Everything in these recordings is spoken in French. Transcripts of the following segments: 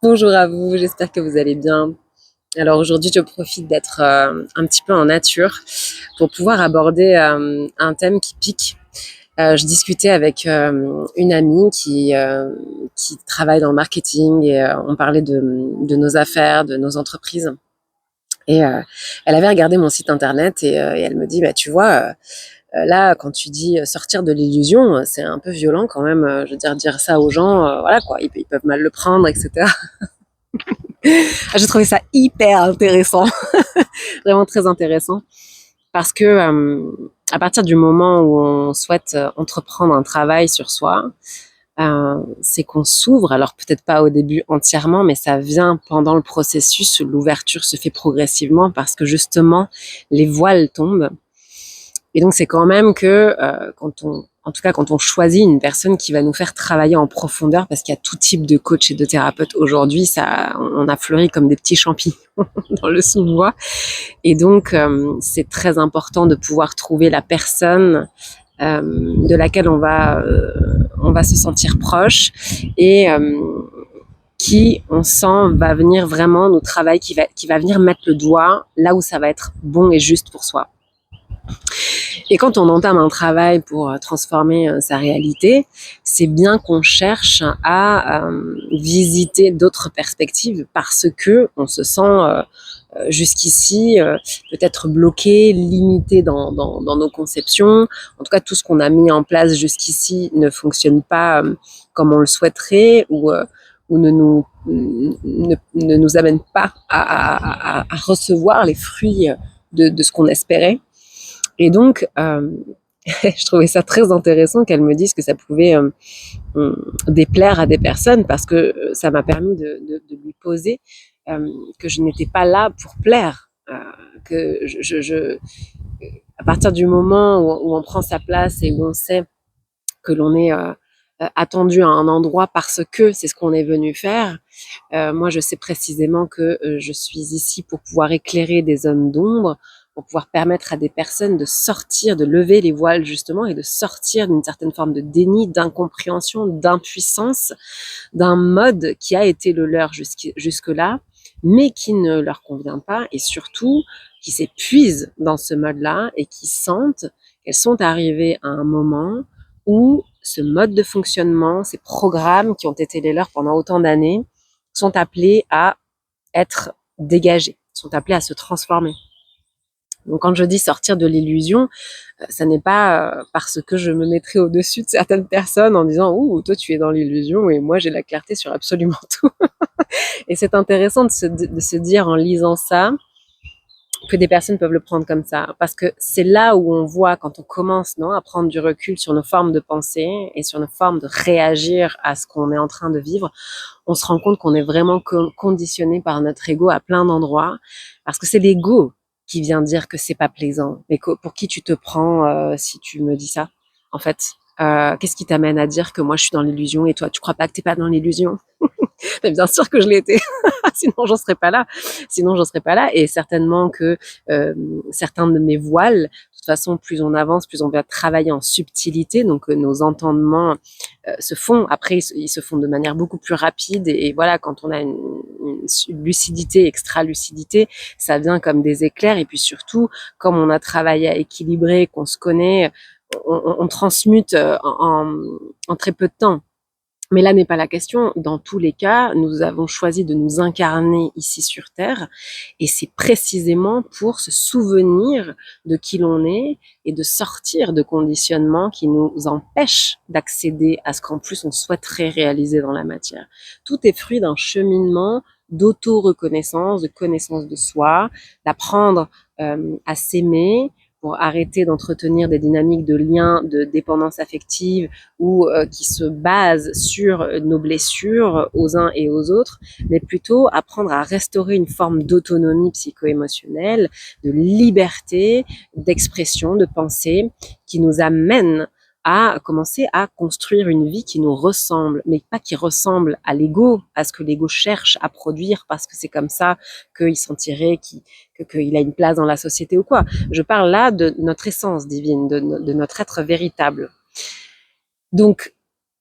Bonjour à vous, j'espère que vous allez bien. Alors aujourd'hui, je profite d'être un petit peu en nature pour pouvoir aborder un thème qui pique. Je discutais avec une amie qui travaille dans le marketing et on parlait de nos affaires, de nos entreprises. Et elle avait regardé mon site internet et elle me dit, bah, tu vois, là, quand tu dis sortir de l'illusion, c'est un peu violent quand même. Je veux dire ça aux gens, voilà quoi, ils peuvent mal le prendre, etc. J'ai trouvé ça hyper intéressant, vraiment très intéressant, parce que à partir du moment où on souhaite entreprendre un travail sur soi, c'est qu'on s'ouvre, alors peut-être pas au début entièrement, mais ça vient pendant le processus, l'ouverture se fait progressivement parce que justement les voiles tombent. Et donc c'est quand même que en tout cas quand on choisit une personne qui va nous faire travailler en profondeur, parce qu'il y a tout type de coach et de thérapeutes aujourd'hui, ça, on a fleuri comme des petits champignons dans le sous-bois. Et donc c'est très important de pouvoir trouver la personne de laquelle on va se sentir proche et qui, on sent, va venir vraiment nous travailler, qui va venir mettre le doigt là où ça va être bon et juste pour soi. Et quand on entame un travail pour transformer sa réalité, c'est bien qu'on cherche à visiter d'autres perspectives parce que on se sent jusqu'ici peut-être bloqué, limité dans nos conceptions. En tout cas, tout ce qu'on a mis en place jusqu'ici ne fonctionne pas comme on le souhaiterait ou ne nous amène pas à recevoir les fruits de ce qu'on espérait. Et donc, je trouvais ça très intéressant qu'elle me dise que ça pouvait déplaire à des personnes parce que ça m'a permis de lui poser que je n'étais pas là pour plaire, que à partir du moment où on prend sa place et où on sait que l'on est attendu à un endroit parce que c'est ce qu'on est venu faire. Moi, je sais précisément que je suis ici pour pouvoir éclairer des zones d'ombre, pour pouvoir permettre à des personnes de sortir, de lever les voiles justement et de sortir d'une certaine forme de déni, d'incompréhension, d'impuissance, d'un mode qui a été le leur jusque-là, mais qui ne leur convient pas et surtout qui s'épuisent dans ce mode-là et qui sentent qu'elles sont arrivées à un moment où ce mode de fonctionnement, ces programmes qui ont été les leurs pendant autant d'années, sont appelés à être dégagés, sont appelés à se transformer. Donc quand je dis sortir de l'illusion, ça n'est pas parce que je me mettrai au-dessus de certaines personnes en disant ouh toi tu es dans l'illusion et moi j'ai la clarté sur absolument tout. Et c'est intéressant de se dire en lisant ça que des personnes peuvent le prendre comme ça, parce que c'est là où on voit quand on commence à prendre du recul sur nos formes de pensée et sur nos formes de réagir à ce qu'on est en train de vivre, on se rend compte qu'on est vraiment conditionné par notre ego à plein d'endroits, parce que c'est l'ego qui vient dire que c'est pas plaisant. Mais pour qui tu te prends si tu me dis ça, en fait? Qu'est-ce qui t'amène à dire que moi je suis dans l'illusion et toi tu crois pas que t'es pas dans l'illusion? Mais bien sûr que je l'ai été. Sinon j'en serais pas là. Sinon j'en serais pas là. Et certainement que certains de mes voiles, de toute façon, plus on avance, plus on va travailler en subtilité. Donc nos entendements se font. Après, ils se font de manière beaucoup plus rapide. Et voilà, quand on a une lucidité, extra-lucidité, ça vient comme des éclairs. Et puis surtout, comme on a travaillé à équilibrer, qu'on se connaît, on transmute en très peu de temps. Mais là n'est pas la question. Dans tous les cas, nous avons choisi de nous incarner ici sur Terre et c'est précisément pour se souvenir de qui l'on est et de sortir de conditionnements qui nous empêchent d'accéder à ce qu'en plus on souhaiterait réaliser dans la matière. Tout est fruit d'un cheminement d'auto-reconnaissance, de connaissance de soi, d'apprendre à s'aimer, pour arrêter d'entretenir des dynamiques de lien, de dépendance affective ou qui se basent sur nos blessures aux uns et aux autres, mais plutôt apprendre à restaurer une forme d'autonomie psycho-émotionnelle, de liberté, d'expression, de pensée, qui nous amène à commencer à construire une vie qui nous ressemble, mais pas qui ressemble à l'ego, à ce que l'ego cherche à produire parce que c'est comme ça qu'il sentirait qu'il a une place dans la société ou quoi. Je parle là de notre essence divine, de notre être véritable. Donc,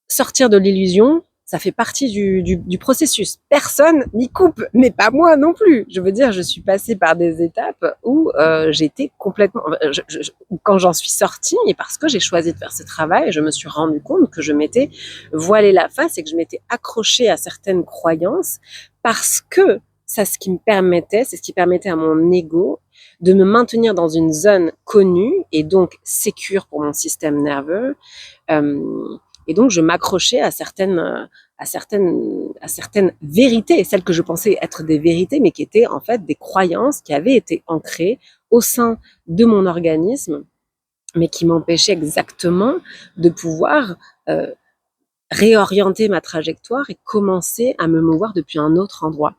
sortir de l'illusion, ça fait partie du processus. Personne n'y coupe, mais pas moi non plus. Je veux dire, je suis passée par des étapes où j'étais complètement... quand j'en suis sortie, et parce que j'ai choisi de faire ce travail, je me suis rendu compte que je m'étais voilé la face et que je m'étais accrochée à certaines croyances parce que c'est ce qui me permettait, c'est ce qui permettait à mon ego de me maintenir dans une zone connue et donc sécure pour mon système nerveux. Et donc, je m'accrochais à certaines vérités, celles que je pensais être des vérités, mais qui étaient en fait des croyances qui avaient été ancrées au sein de mon organisme, mais qui m'empêchaient exactement de pouvoir réorienter ma trajectoire et commencer à me mouvoir depuis un autre endroit.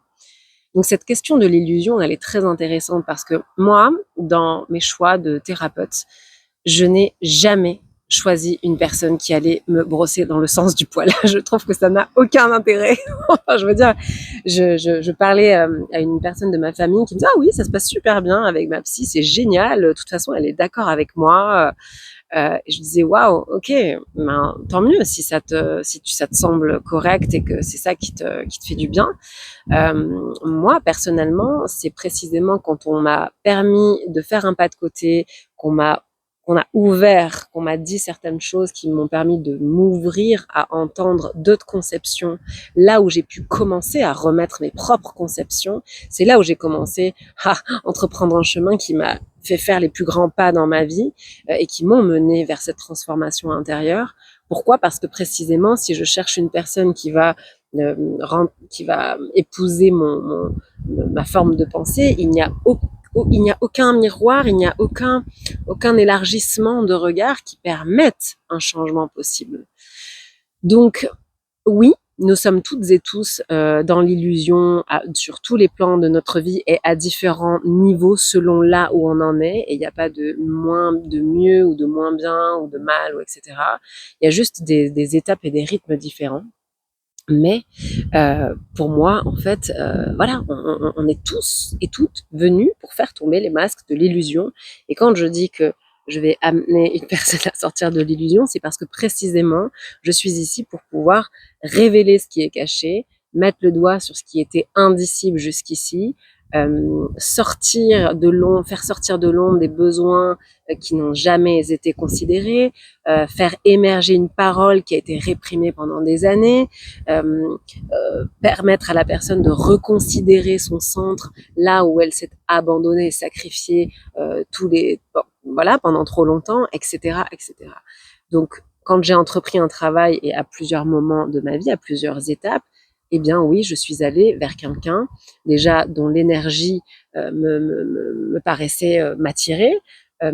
Donc cette question de l'illusion, elle est très intéressante parce que moi, dans mes choix de thérapeute, je n'ai jamais choisi une personne qui allait me brosser dans le sens du poil. Je trouve que ça n'a aucun intérêt. Enfin, je veux dire, je parlais à une personne de ma famille qui me disait « Ah oui, ça se passe super bien avec ma psy, c'est génial. De toute façon, elle est d'accord avec moi. » Et je disais waouh, ok, ben, tant mieux si ça te semble correct et que c'est ça qui te fait du bien. Moi personnellement, c'est précisément quand on m'a permis de faire un pas de côté, qu'on a ouvert, qu'on m'a dit certaines choses qui m'ont permis de m'ouvrir à entendre d'autres conceptions, là où j'ai pu commencer à remettre mes propres conceptions, c'est là où j'ai commencé à entreprendre un chemin qui m'a fait faire les plus grands pas dans ma vie et qui m'ont mené vers cette transformation intérieure. Pourquoi? Parce que précisément, si je cherche une personne qui va épouser ma forme de pensée, il n'y a aucun miroir, il n'y a aucun élargissement de regard qui permette un changement possible. Donc, oui, nous sommes toutes et tous dans l'illusion sur tous les plans de notre vie et à différents niveaux selon là où on en est. Et il n'y a pas de mieux ou de moins bien ou de mal, ou etc. Il y a juste des étapes et des rythmes différents. Mais pour moi, en fait, voilà, on est tous et toutes venus pour faire tomber les masques de l'illusion. Et quand je dis que je vais amener une personne à sortir de l'illusion, c'est parce que précisément, je suis ici pour pouvoir révéler ce qui est caché, mettre le doigt sur ce qui était indicible jusqu'ici, faire sortir de l'ombre des besoins qui n'ont jamais été considérés, faire émerger une parole qui a été réprimée pendant des années, permettre à la personne de reconsidérer son centre là où elle s'est abandonnée et sacrifiée pendant trop longtemps, etc., etc. Donc, quand j'ai entrepris un travail et à plusieurs moments de ma vie, à plusieurs étapes, eh bien oui, je suis allée vers quelqu'un déjà dont l'énergie me paraissait m'attirer,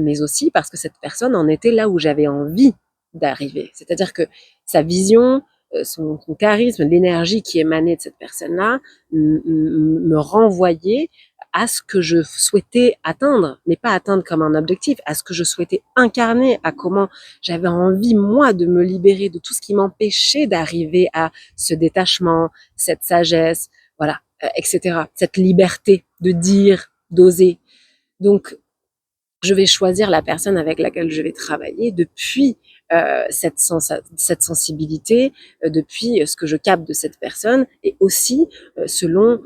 mais aussi parce que cette personne en était là où j'avais envie d'arriver. C'est-à-dire que sa vision, son charisme, l'énergie qui émanait de cette personne-là me renvoyait à ce que je souhaitais atteindre, mais pas atteindre comme un objectif, à ce que je souhaitais incarner, à comment j'avais envie, moi, de me libérer de tout ce qui m'empêchait d'arriver à ce détachement, cette sagesse, voilà, etc. Cette liberté de dire, d'oser. Donc, je vais choisir la personne avec laquelle je vais travailler depuis cette sensibilité, depuis ce que je capte de cette personne et aussi selon,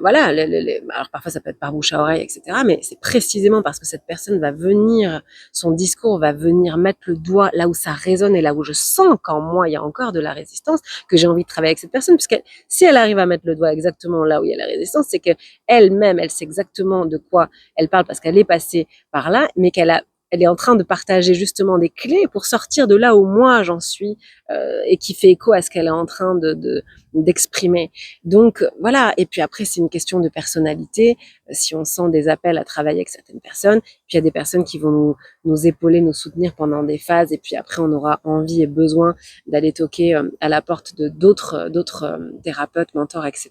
voilà, alors parfois ça peut être par bouche à oreille, etc. Mais c'est précisément parce que cette personne va venir, son discours va venir mettre le doigt là où ça résonne et là où je sens qu'en moi il y a encore de la résistance, que j'ai envie de travailler avec cette personne, puisque si elle arrive à mettre le doigt exactement là où il y a la résistance, c'est que elle-même, elle sait exactement de quoi elle parle parce qu'elle est passée par là, mais elle est en train de partager justement des clés pour sortir de là où moi j'en suis et qui fait écho à ce qu'elle est en train d'exprimer. Donc voilà, et puis après c'est une question de personnalité, si on sent des appels à travailler avec certaines personnes, puis il y a des personnes qui vont nous épauler, nous soutenir pendant des phases, et puis après on aura envie et besoin d'aller toquer à la porte de d'autres thérapeutes, mentors, etc.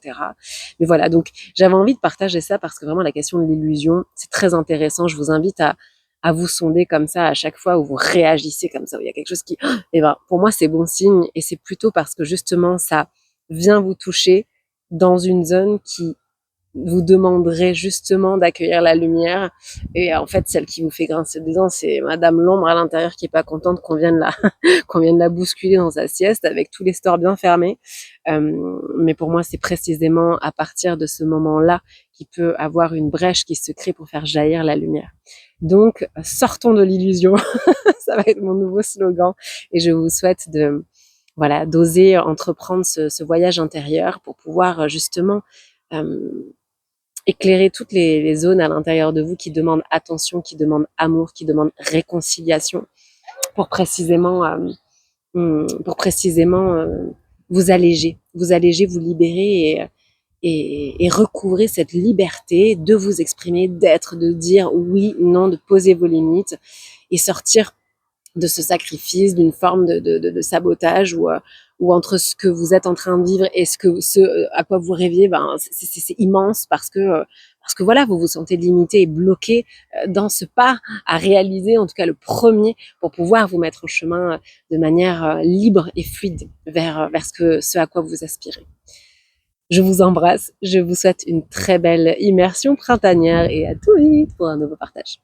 Mais voilà, donc j'avais envie de partager ça parce que vraiment la question de l'illusion, c'est très intéressant. Je vous invite à vous sonder comme ça à chaque fois où vous réagissez comme ça, où il y a quelque chose qui, et ben, pour moi, c'est bon signe et c'est plutôt parce que justement, ça vient vous toucher dans une zone qui vous demanderez justement d'accueillir la lumière. Et en fait, celle qui vous fait grincer des dents, c'est Madame l'ombre à l'intérieur qui est pas contente qu'on vienne la, qu'on vienne la bousculer dans sa sieste avec tous les stores bien fermés. Mais pour moi, c'est précisément à partir de ce moment-là qu'il peut avoir une brèche qui se crée pour faire jaillir la lumière. Donc, sortons de l'illusion. Ça va être mon nouveau slogan. Et je vous souhaite de, voilà, d'oser entreprendre ce voyage intérieur pour pouvoir justement éclairer toutes les zones à l'intérieur de vous qui demandent attention, qui demandent amour, qui demandent réconciliation, pour précisément, vous alléger, vous libérer et recouvrer cette liberté de vous exprimer, d'être, de dire oui, non, de poser vos limites et sortir de ce sacrifice, d'une forme de sabotage ou entre ce que vous êtes en train de vivre et ce à quoi vous rêviez, ben c'est immense parce que voilà, vous vous sentez limité et bloqué dans ce pas à réaliser, en tout cas le premier, pour pouvoir vous mettre en chemin de manière libre et fluide vers ce à quoi vous aspirez. Je vous embrasse, je vous souhaite une très belle immersion printanière et à tout vite pour un nouveau partage.